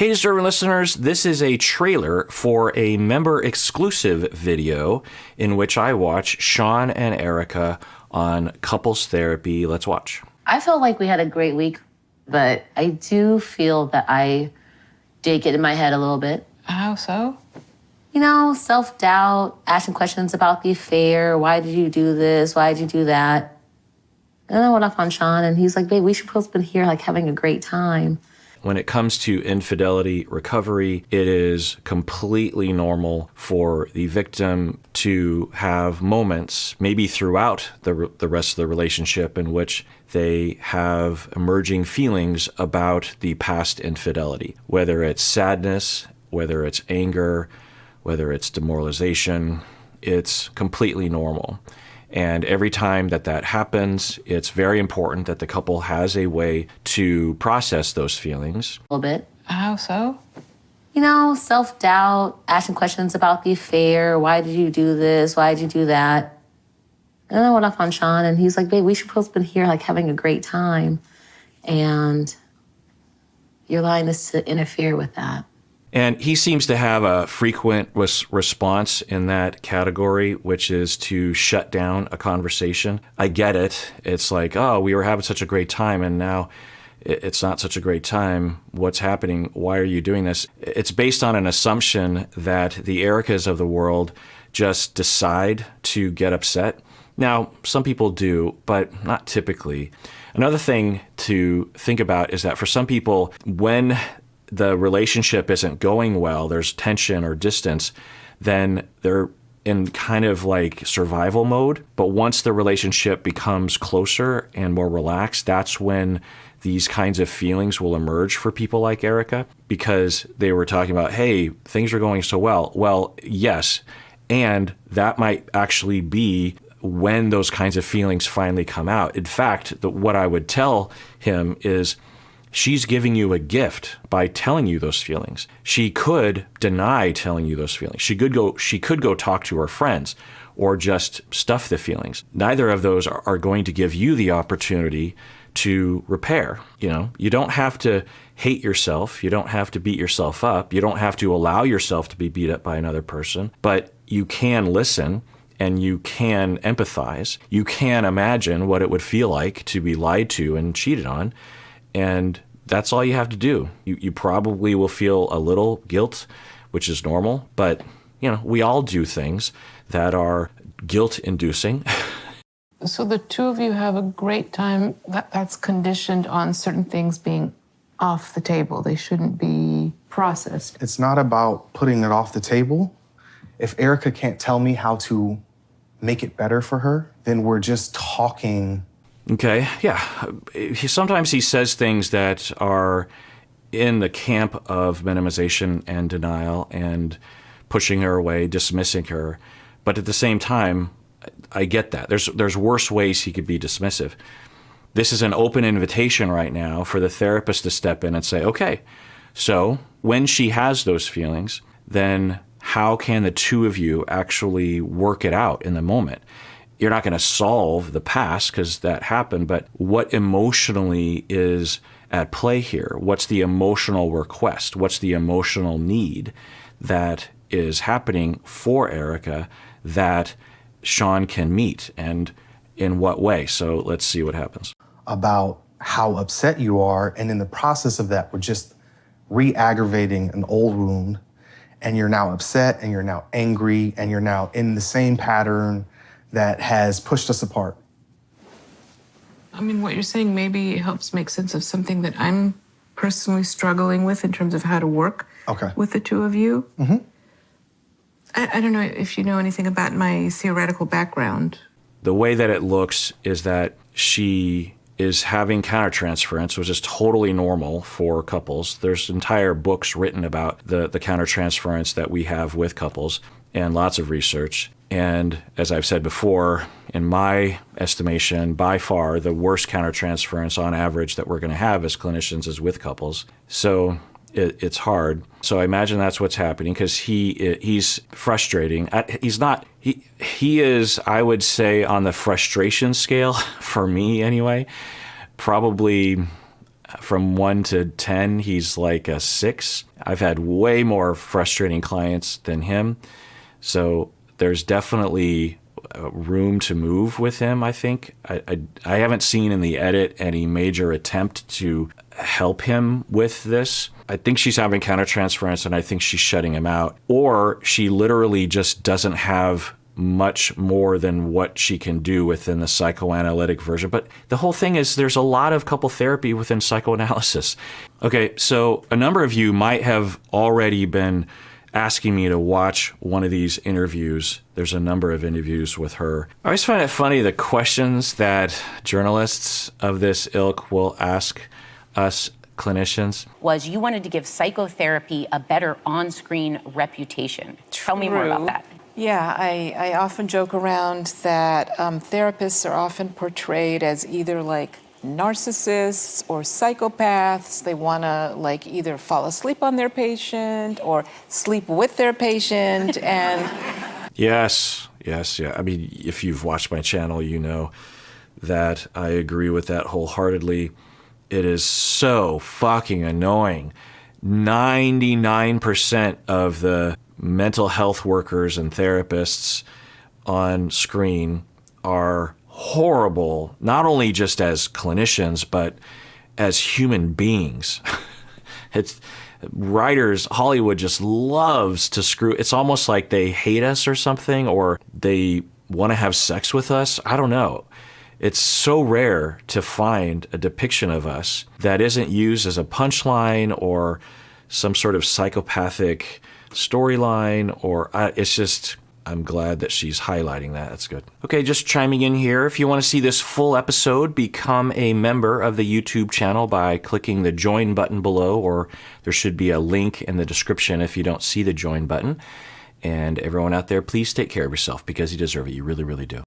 Hey, Disturbing listeners, this is a trailer for a member-exclusive video in which I watch Sean and Erica on couples therapy. Let's watch. I felt like we had a great week, but I do feel that I did get in my head a little bit. How so? You know, self-doubt, asking questions about the affair. Why did you do this? Why did you do that? And then I went off on Sean, and he's like, babe, we should both been here, like, having a great time. When it comes to infidelity recovery, it is completely normal for the victim to have moments, maybe throughout the rest of the relationship, in which they have emerging feelings about the past infidelity, whether it's sadness, whether it's anger, whether it's demoralization. It's completely normal. And every time that happens, it's very important that the couple has a way to process those feelings. A little bit. How so? You know, self-doubt, asking questions about the affair. Why did you do this? Why did you do that? And then I went off on Sean, and he's like, babe, we should both been here, like, having a great time. And you're allowing this to interfere with that. And he seems to have a frequent response in that category, which is to shut down a conversation. I get it. It's like, oh, we were having such a great time, and now it's not such a great time. What's happening? Why are you doing this? It's based on an assumption that the Ericas of the world just decide to get upset. Now, some people do, but not typically. Another thing to think about is that for some people, when the relationship isn't going well, there's tension or distance, then they're in kind of like survival mode. But once the relationship becomes closer and more relaxed, that's when these kinds of feelings will emerge for people like Erica, because they were talking about, hey, things are going so well. Well, yes, and that might actually be when those kinds of feelings finally come out. In fact, what I would tell him is, she's giving you a gift by telling you those feelings. She could deny telling you those feelings. She could go talk to her friends or just stuff the feelings. Neither of those are going to give you the opportunity to repair. You know, you don't have to hate yourself. You don't have to beat yourself up. You don't have to allow yourself to be beat up by another person, but you can listen and you can empathize. You can imagine what it would feel like to be lied to and cheated on. And that's all you have to do. You probably will feel a little guilt, which is normal, but you know, we all do things that are guilt-inducing. So the two of you have a great time. That's conditioned on certain things being off the table. They shouldn't be processed. It's not about putting it off the table. If Erica can't tell me how to make it better for her, then we're just talking. Okay, yeah. Sometimes he says things that are in the camp of minimization and denial and pushing her away, dismissing her. But at the same time, I get that. There's worse ways he could be dismissive. This is an open invitation right now for the therapist to step in and say, okay, so when she has those feelings, then how can the two of you actually work it out in the moment? You're not going to solve the past because that happened, but what emotionally is at play here? What's the emotional request? What's the emotional need that is happening for Erica that Sean can meet, and in what way? So let's see what happens. About how upset you are, and in the process of that, we're just re-aggravating an old wound, and you're now upset, and you're now angry, and you're now in the same pattern that has pushed us apart. I mean, what you're saying maybe helps make sense of something that I'm personally struggling with in terms of how to work with the two of you. Mm-hmm. I don't know if you know anything about my theoretical background. The way that it looks is that she is having countertransference, which is totally normal for couples. There's entire books written about the countertransference that we have with couples and lots of research. And as I've said before, in my estimation, by far the worst countertransference on average that we're going to have as clinicians is with couples. So it's hard. So I imagine that's what's happening, because he's frustrating. He is, I would say, on the frustration scale, for me anyway, probably from 1 to 10, he's like a 6. I've had way more frustrating clients than him. So there's definitely room to move with him, I think. I haven't seen in the edit any major attempt to help him with this. I think she's having countertransference, and I think she's shutting him out. Or she literally just doesn't have much more than what she can do within the psychoanalytic version. But the whole thing is there's a lot of couple therapy within psychoanalysis. Okay, so a number of you might have already been asking me to watch one of these interviews. There's a number of interviews with her. I always find it funny the questions that journalists of this ilk will ask us clinicians. Was you wanted to give psychotherapy a better on-screen reputation. Tell me more about that. Yeah, I often joke around that therapists are often portrayed as either like narcissists or psychopaths. They want to like either fall asleep on their patient or sleep with their patient. And Yes. I mean, if you've watched my channel, you know that I agree with that wholeheartedly. It is so fucking annoying. 99% of the mental health workers and therapists on screen are horrible, not only just as clinicians, but as human beings. It's writers, Hollywood just loves to screw. It's almost like they hate us or something, or they want to have sex with us. I don't know. It's so rare to find a depiction of us that isn't used as a punchline or some sort of psychopathic storyline, or it's just, I'm glad that she's highlighting that. That's good. Okay, just chiming in here. If you want to see this full episode, become a member of the YouTube channel by clicking the join button below, or there should be a link in the description if you don't see the join button. And everyone out there, please take care of yourself because you deserve it. You really, really do.